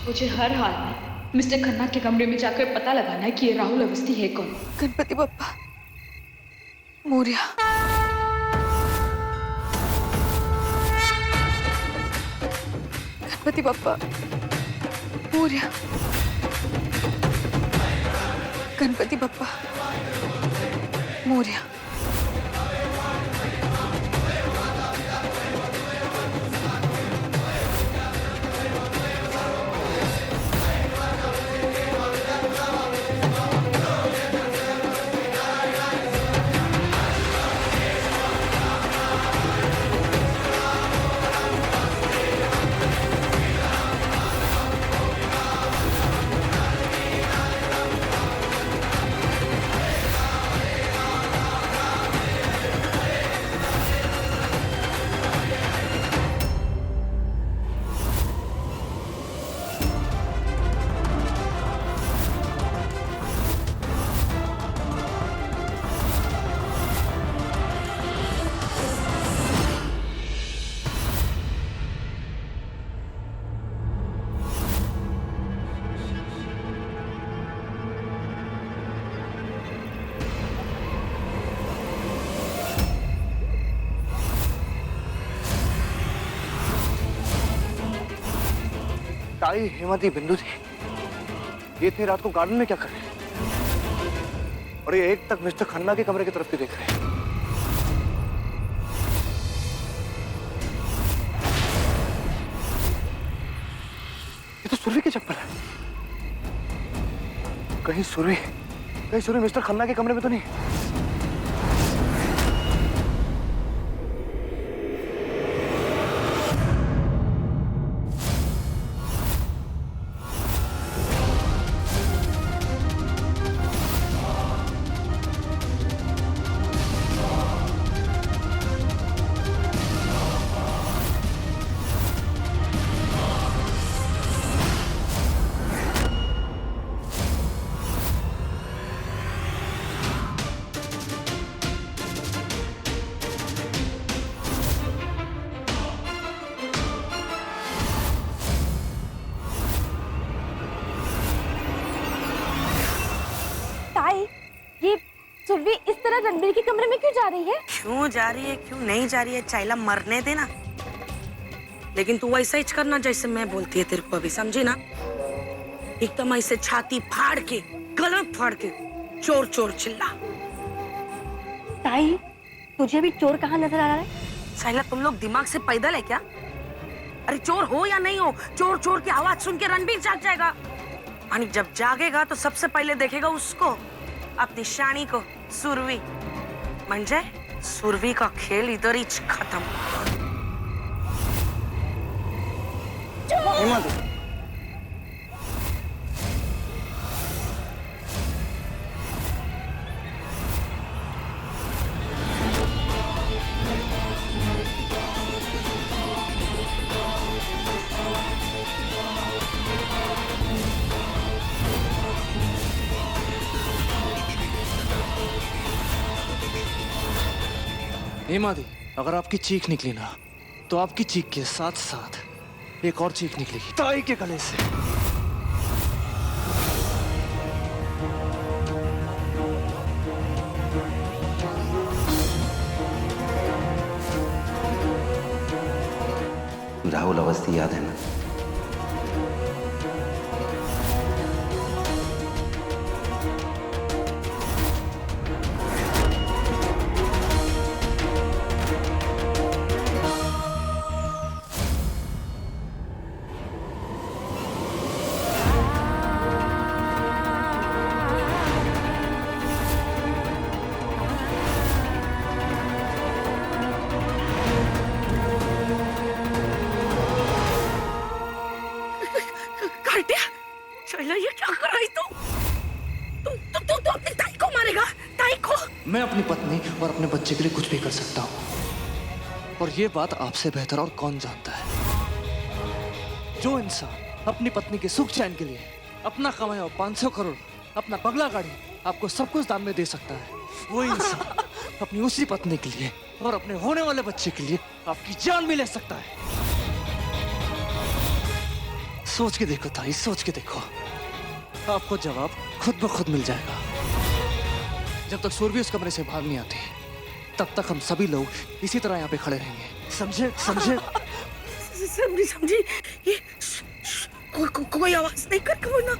मुझे हर हाल में मिस्टर खन्ना के कमरे में जाकर पता लगाना है कि ये राहुल अवस्थी है कौन। गणपति बप्पा मोरया। गणपति बप्पा मोरया। गणपति बप्पा मोरया। ताई, हेमंती, बिंदु थी, ये थे रात को गार्डन में क्या कर रहे? और ये एक तक मिस्टर खन्ना के कमरे की तरफ भी देख रहे हैं। ये तो सुरभि की चप्पल है। कहीं सुरभि मिस्टर खन्ना के कमरे में तो नहीं? ये सुरभि इस तरह रणबीर के कमरे में क्यों जा रही है? क्यों जा रही है, क्यों नहीं जा रही है, चाइला मरने देना। लेकिन तू वैसा ही करना जैसे मैं बोलती है तेरे को, अभी समझी ना? एकदम ऐसे छाती फाड़ के, गला फाड़ के, चोर चोर चिल्ला। ताई, तुझे भी चोर कहाँ नजर आ रहा है? चाइला, तुम लोग दिमाग से पैदल है क्या? अरे चोर हो या नहीं हो, चोर चोर की आवाज सुन के रणबीर जाग जाएगा। और जब जागेगा तो सबसे पहले देखेगा उसको, अपनी शानी को, सुरभि। म्हणजे सुरभि का खेल इधर ही खत्म। हेमादी, अगर आपकी चीख निकली ना तो आपकी चीख के साथ साथ एक और चीख निकलेगी ताई के गले से। राहुल अवस्थी याद है ना? ये क्या कर रही तू? तू अपनी ताई को मारेगा? ताई को? मैं अपनी पत्नी और अपने बच्चे के लिए कुछ भी कर सकता हूँ, और ये बात आपसे बेहतर और कौन जानता है। जो इंसान अपनी पत्नी के सुख चैन के लिए अपना कमाया 500 करोड़ अपना बंगला गाड़ी आपको सब कुछ दान में दे सकता है, वो इंसान अपनी उसी पत्नी के लिए और अपने होने वाले बच्चे के लिए आपकी जान भी ले सकता है। सोच के देखो ताई, सोच के देखो, आपको जवाब खुद ब खुद मिल जाएगा। जब तक सुरभि उस कमरे से बाहर नहीं आती, तब तक हम सभी लोग इसी तरह यहाँ पे खड़े रहेंगे। समझे? समझे? समझी समझी। ये कोई आवाज नहीं कर वरना।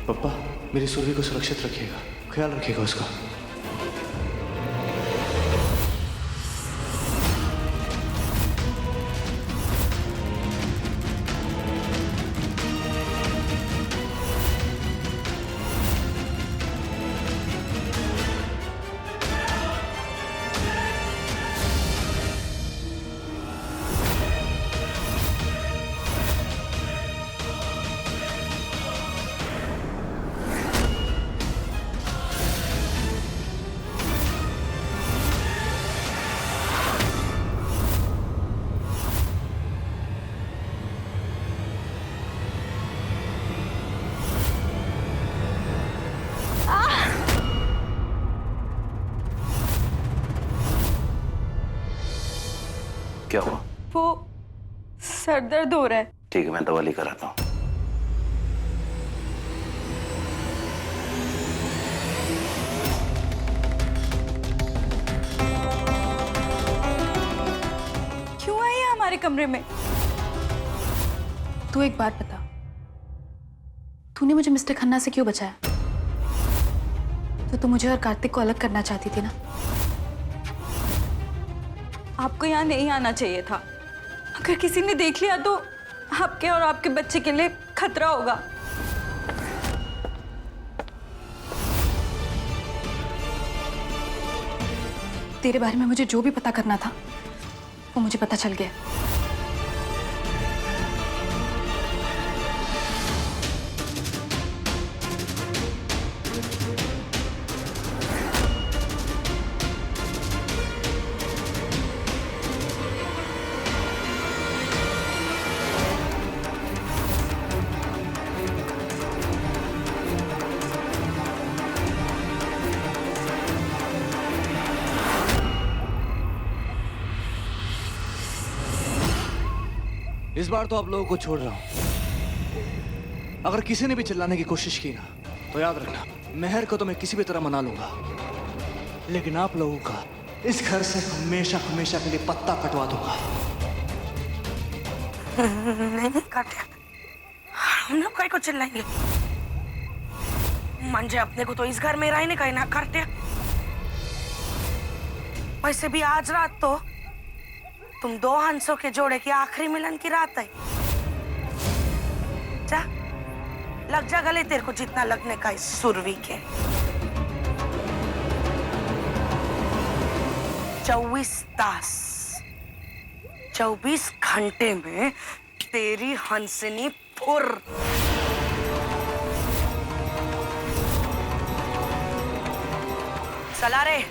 पप्पा, मेरी सुरभि को सुरक्षित रखिएगा, ख्याल रखिएगा उसका। क्या हुआ? वो सर दर्द हो रहा है। ठीक है, मैं दवा लेकर आता हूँ। क्यों आई है हमारे कमरे में? तू एक बात बता, तूने मुझे मिस्टर खन्ना से क्यों बचाया? तो तू मुझे और कार्तिक को अलग करना चाहती थी ना? आपको यहाँ नहीं आना चाहिए था। अगर किसी ने देख लिया तो आपके और आपके बच्चे के लिए खतरा होगा। तेरे बारे में मुझे जो भी पता करना था वो मुझे पता चल गया। इस बार तो आप लोगों को छोड़ रहा हूं। अगर किसी ने भी चिल्लाने की कोशिश की ना, तो याद रखना, मेहर को तो मैं किसी भी तरह मना लूंगा, लेकिन आप लोगों का इस घर से हमेशा हमेशा के लिए पत्ता कटवा दूंगा। नहीं काटे, हम लोग काय को चिल्लाएंगे? मंजे अपने को तो इस घर में रहने का ही ना काटे। वैसे भी आज रात तो तुम दो हंसों के जोड़े की आखिरी मिलन की रात है। जा, लग जा गले तेरे को जितना लगने का इस सुरभि के। 24 तास 24 घंटे में तेरी हंसनी फुर। चला रे।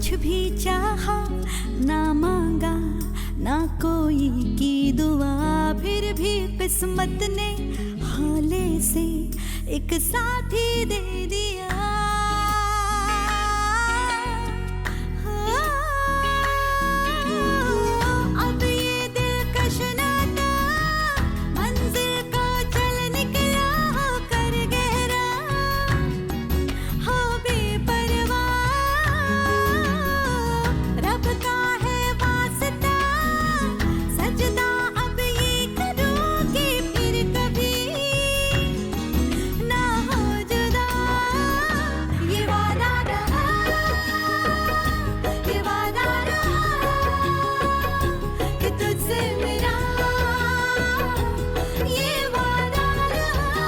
कुछ भी चाहा ना मांगा ना कोई की दुआ, फिर भी किस्मत ने हाले से एक साथी दे दिया। अब ये दिलकश नाता मंजिल को चल निकला होकर गहरा, हो बेपरवाह रब का है वास्ता, सजदा अब ये करूं कि फिर कभी ना हो जुदा। ये वादा रहा, ये वादा रहा कि तुझसे मेरा ये वादा रहा।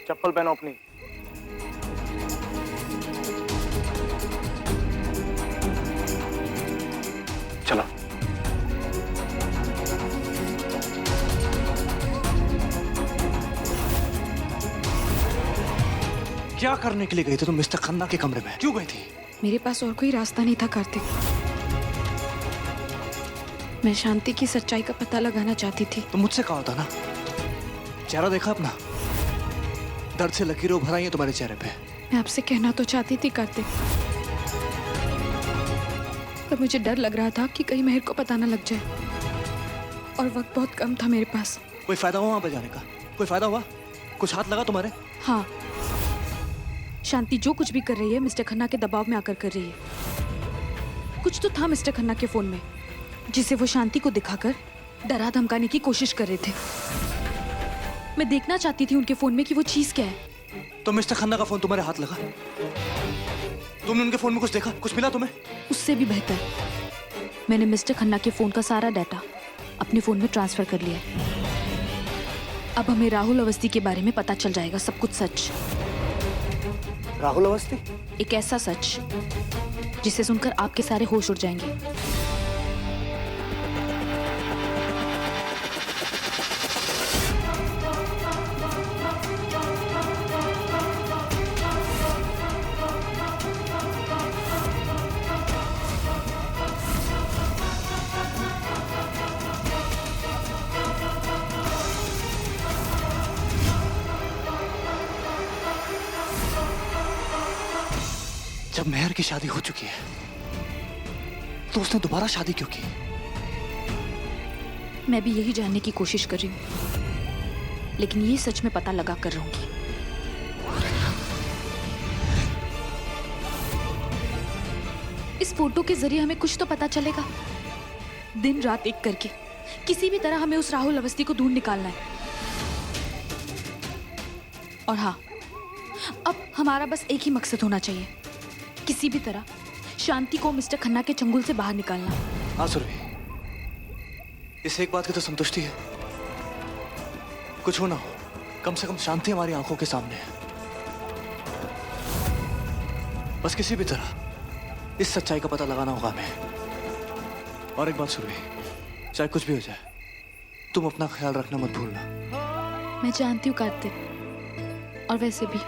चप्पल पहनो अपनी। चलो। क्या करने के लिए गई थी तुम मिस्टर खन्ना के कमरे में? क्यों गई थी? मेरे पास और कोई रास्ता नहीं था कार्तिक। मैं शांति की सच्चाई का पता लगाना चाहती थी। तुम मुझसे कहा होता ना। चेहरा देखा अपना, दर्द से लकीरें उभर आई हैं तुम्हारे चेहरे पे। मैं आपसे कहना तो चाहती थी कार्तिक, पर मुझे डर लग रहा था कि कहीं मेहर को पता न लग जाए, और वक्त बहुत कम था मेरे पास। कोई फायदा हुआ वहां पे जाने का? कोई फायदा हुआ? कुछ हाथ लगा तुम्हारे? हाँ, शांति जो कुछ भी कर रही है मिस्टर खन्ना के दबाव में आकर कर रही है। कुछ तो था मिस्टर खन्ना के फोन में जिसे वो शांति को दिखाकर डरा धमकाने की कोशिश कर रहे थे। मैं देखना चाहती थी उनके फोन में कि वो चीज क्या है। तो मिस्टर खन्ना का फोन तुम्हारे हाथ लगा? तुमने उनके फोन में कुछ देखा? कुछ मिला तुम्हें? उससे भी बेहतर, मैंने मिस्टर खन्ना के फोन का सारा डाटा अपने फोन में ट्रांसफर कर लिया है। अब हमें राहुल अवस्थी के बारे में पता चल जाएगा, सब कुछ सच। राहुल अवस्थी? एक ऐसा सच जिसे सुनकर आपके सारे होश उड़ जाएंगे। जब मेहर की शादी हो चुकी है तो उसने दोबारा शादी क्यों की? मैं भी यही जानने की कोशिश कर रही हूँ, लेकिन ये सच में पता लगा कर रहूंगी। इस फोटो के जरिए हमें कुछ तो पता चलेगा। दिन रात एक करके किसी भी तरह हमें उस राहुल अवस्थी को ढूंढ निकालना है। और हाँ, अब हमारा बस एक ही मकसद होना चाहिए, किसी भी तरह शांति को मिस्टर खन्ना के चंगुल से बाहर निकालना। हाँ सुरभि, इस एक बात की तो संतुष्टि है, कुछ हो ना हो कम से कम शांति हमारी आंखों के सामने है। बस किसी भी तरह इस सच्चाई का पता लगाना होगा हमें। और एक बात सुरभि, चाहे कुछ भी हो जाए तुम अपना ख्याल रखना मत भूलना। मैं जानती हूँ कार्तिक, और वैसे भी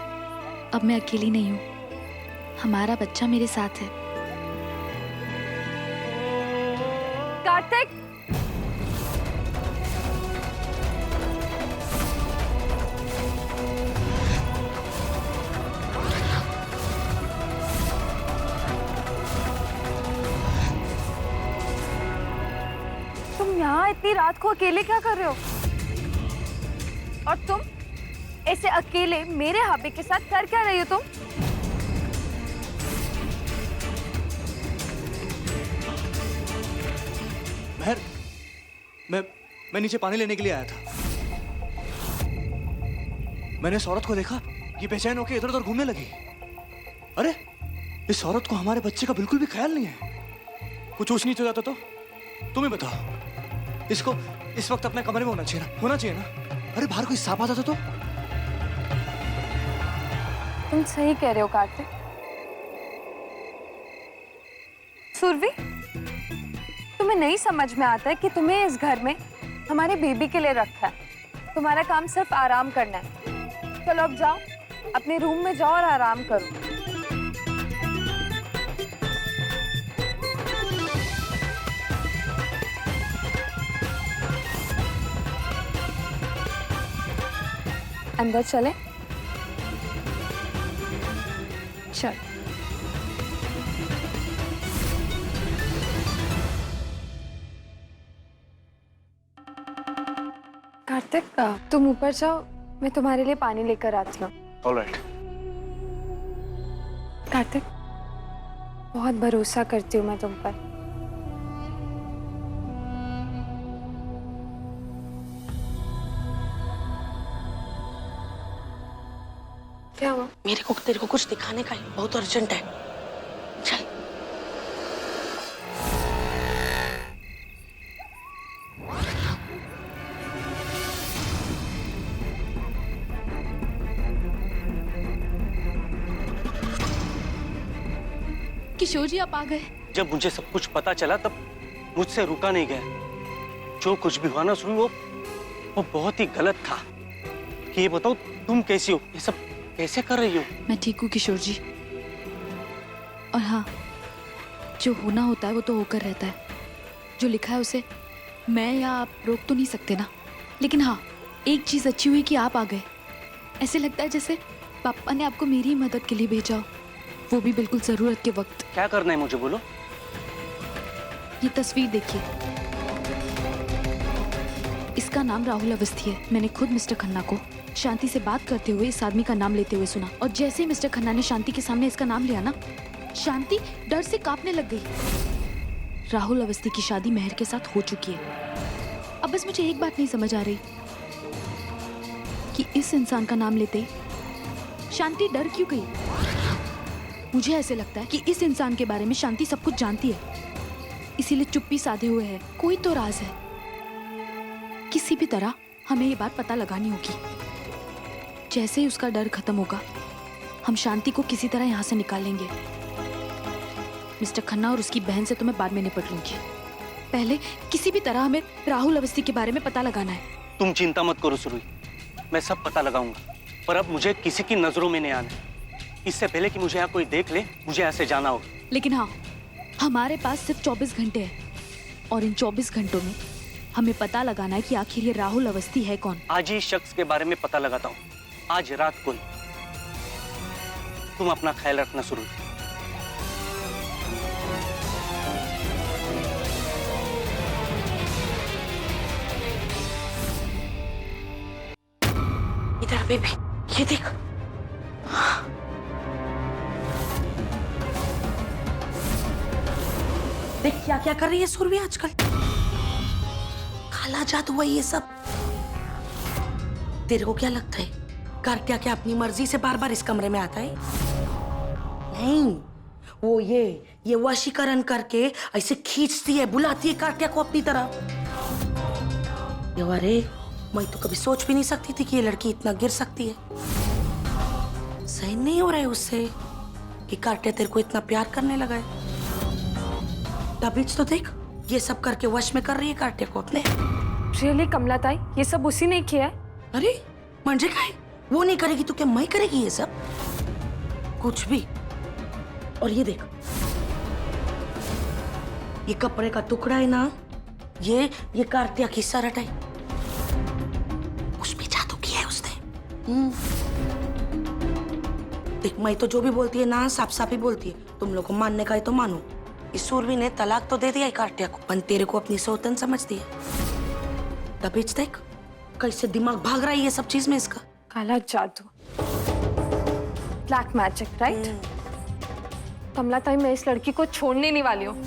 अब मैं अकेली नहीं हूँ, हमारा बच्चा मेरे साथ है। कार्तिक, तुम यहाँ इतनी रात को अकेले क्या कर रहे हो? और तुम ऐसे अकेले मेरे हाबी के साथ कर क्या रही हो तुम? मेहर, मैं नीचे पानी लेने के लिए आया था। मैंने इस औरत को देखा, ये बेचैन होकर इधर उधर घूमने लगी। अरे इस औरत को हमारे बच्चे का बिल्कुल भी ख्याल नहीं है। कुछ ऊंच नीच हो जाता तो तुम ही बताओ। इसको इस वक्त अपने कमरे में होना चाहिए ना। अरे बाहर कोई सांप आ जाता तो? तुम सही कह रहे हो कार्तिक। सुरभि, तुम्हें नहीं समझ में आता है कि तुम्हें इस घर में हमारे बेबी के लिए रखा है। तुम्हारा काम सिर्फ आराम करना है। चलो अब जाओ, अपने रूम में जाओ और आराम करो। अंदर चले? चल। कार्तिक, तुम ऊपर जाओ, मैं तुम्हारे लिए पानी लेकर आती हूँ। ऑलराइट। कार्तिक, बहुत भरोसा करती हूँ मैं तुम पर। क्या हुआ? मेरे को तेरे को कुछ दिखाने का है, बहुत अर्जेंट है। चल। किशोर जी आप आ गए। जब मुझे सब कुछ पता चला तब मुझसे रुका नहीं गया। जो कुछ भी हुआ ना सुन, वो बहुत ही गलत था। कि ये बताओ तुम कैसी हो, ये सब कैसे कर रही हो? मैं ठीक हूँ किशोर जी। और हाँ, जो होना होता है वो तो होकर रहता है। जो लिखा है उसे मैं या आप रोक तो नहीं सकते ना। लेकिन हाँ, एक चीज अच्छी हुई कि आप आ गए। ऐसे लगता है जैसे पापा ने आपको मेरी ही मदद के लिए भेजा हो, वो भी बिल्कुल जरूरत के वक्त। क्या करना है मुझे बोलो। ये तस्वीर देखिए, इसका नाम राहुल अवस्थी है। मैंने खुद मिस्टर खन्ना को शांति से बात करते हुए इस आदमी का नाम लेते हुए सुना, और जैसे ही मिस्टर खन्ना ने शांति के सामने इसका नाम लिया ना, शांति डर से कांपने लग गई। राहुल अवस्थी की शादी मेहर के साथ हो चुकी है। अब बस मुझे एक बात नहीं समझ आ रही कि इस इंसान का नाम लेते ही शांति डर क्यों गई। मुझे ऐसे लगता है कि इस इंसान के बारे में शांति सब कुछ जानती है, इसीलिए चुप्पी साधे हुए है। कोई तो राज है। किसी भी तरह हमें ये बात पता लगानी होगी। जैसे ही उसका डर खत्म होगा, हम शांति को किसी तरह यहाँ से निकालेंगे। मिस्टर खन्ना और उसकी बहन से तो मैं बाद में निपट लूंगी। पहले किसी भी तरह हमें राहुल अवस्थी के बारे में पता लगाना है। तुम चिंता मत करो सुरुई, मैं सब पता लगाऊंगा। पर अब मुझे किसी की नजरों में नहीं आना। इससे पहले कि मुझे यहाँ कोई देख ले, मुझे यहाँ से जाना होगा। लेकिन हाँ, हमारे पास सिर्फ 24 घंटे हैं, और इन 24 घंटों में हमें पता लगाना है कि आखिर ये राहुल अवस्थी है कौन। आज ही इस शख्स के बारे में पता लगाता हूँ, आज रात को ही। तुम अपना ख्याल रखना सुरुई। इधर बेबी, ये देख। देख क्या क्या कर रही है सुरभि आजकल। काला जादू है ये सब। तेरे को क्या लगता है कार्तिया क्या अपनी मर्जी से बार बार इस कमरे में आता है? नहीं, वो ये वशीकरण करके ऐसे खींचती है, बुलाती है कार्तिया को अपनी तरफ। अरे मैं तो कभी सोच भी नहीं सकती थी कि ये लड़की इतना गिर सकती है। सही नहीं हो रहा है उससे कि कार्तिया तेरे को इतना प्यार करने लगा है। तबीज तो देख, ये सब करके वश में कर रही है कार्तिया को अपने। रियली कमला ताई, ये सब उसी ने किया है? अरे मंजे का है, वो नहीं करेगी तो क्या मैं करेगी ये सब? कुछ भी। और ये देख, ये कपड़े का टुकड़ा है ना, ये कार्तिया की शर्ट है। उसमें जादू किया है उसने। देख, मैं तो जो भी बोलती है ना साफ साफ ही बोलती है। तुम लोग को मानने का है तो मानो। इस सूरवी ने तलाक तो दे दिया है कार्तिया को, पर तेरे को अपनी सौतन समझती है। तबीज देख कैसे दिमाग भाग रहा है ये सब चीज में इसका। काला जादू, ब्लैक मैजिक, राइट? कमला ताई, मैं इस लड़की को छोड़ने नहीं वाली हूँ।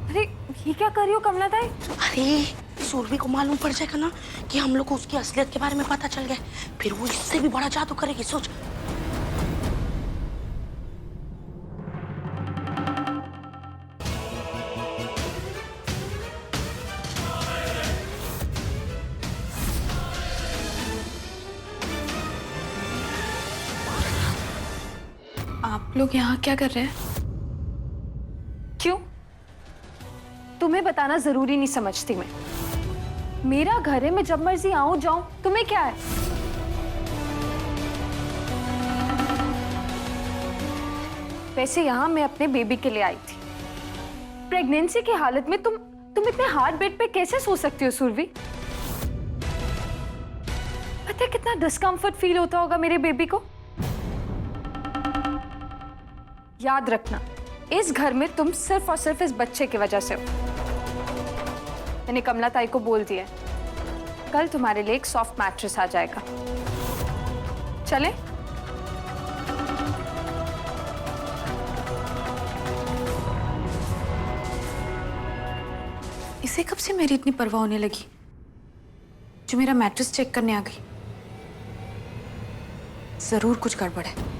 अरे ये क्या कर रही हो कमला ताई? अरे सूरवी को मालूम पड़ जाएगा ना कि हम लोग को उसकी असलियत के बारे में पता चल गया, फिर वो इससे भी बड़ा जादू करेगी। सोच। लोग यहाँ क्या कर रहे हैं? क्यों? तुम्हें बताना जरूरी नहीं समझती मैं। मेरा घर है, मैं जब मर्जी आऊं जाऊं, तुम्हें क्या है? वैसे यहाँ मैं अपने बेबी के लिए आई थी। प्रेगनेंसी की हालत में तुम इतने हार्ड बेड पे कैसे सो सकती हो सुरभि? पता है कितना डिस्कम्फर्ट फील होता होगा मेरे बेबी को? याद रखना, इस घर में तुम सिर्फ और सिर्फ इस बच्चे की वजह से हो। मैंने कमला ताई को बोल दिया है, कल तुम्हारे लिए एक सॉफ्ट मैट्रेस आ जाएगा। चले? इसे कब से मेरी इतनी परवाह होने लगी जो मेरा मैट्रेस चेक करने आ गई? जरूर कुछ गड़बड़ है।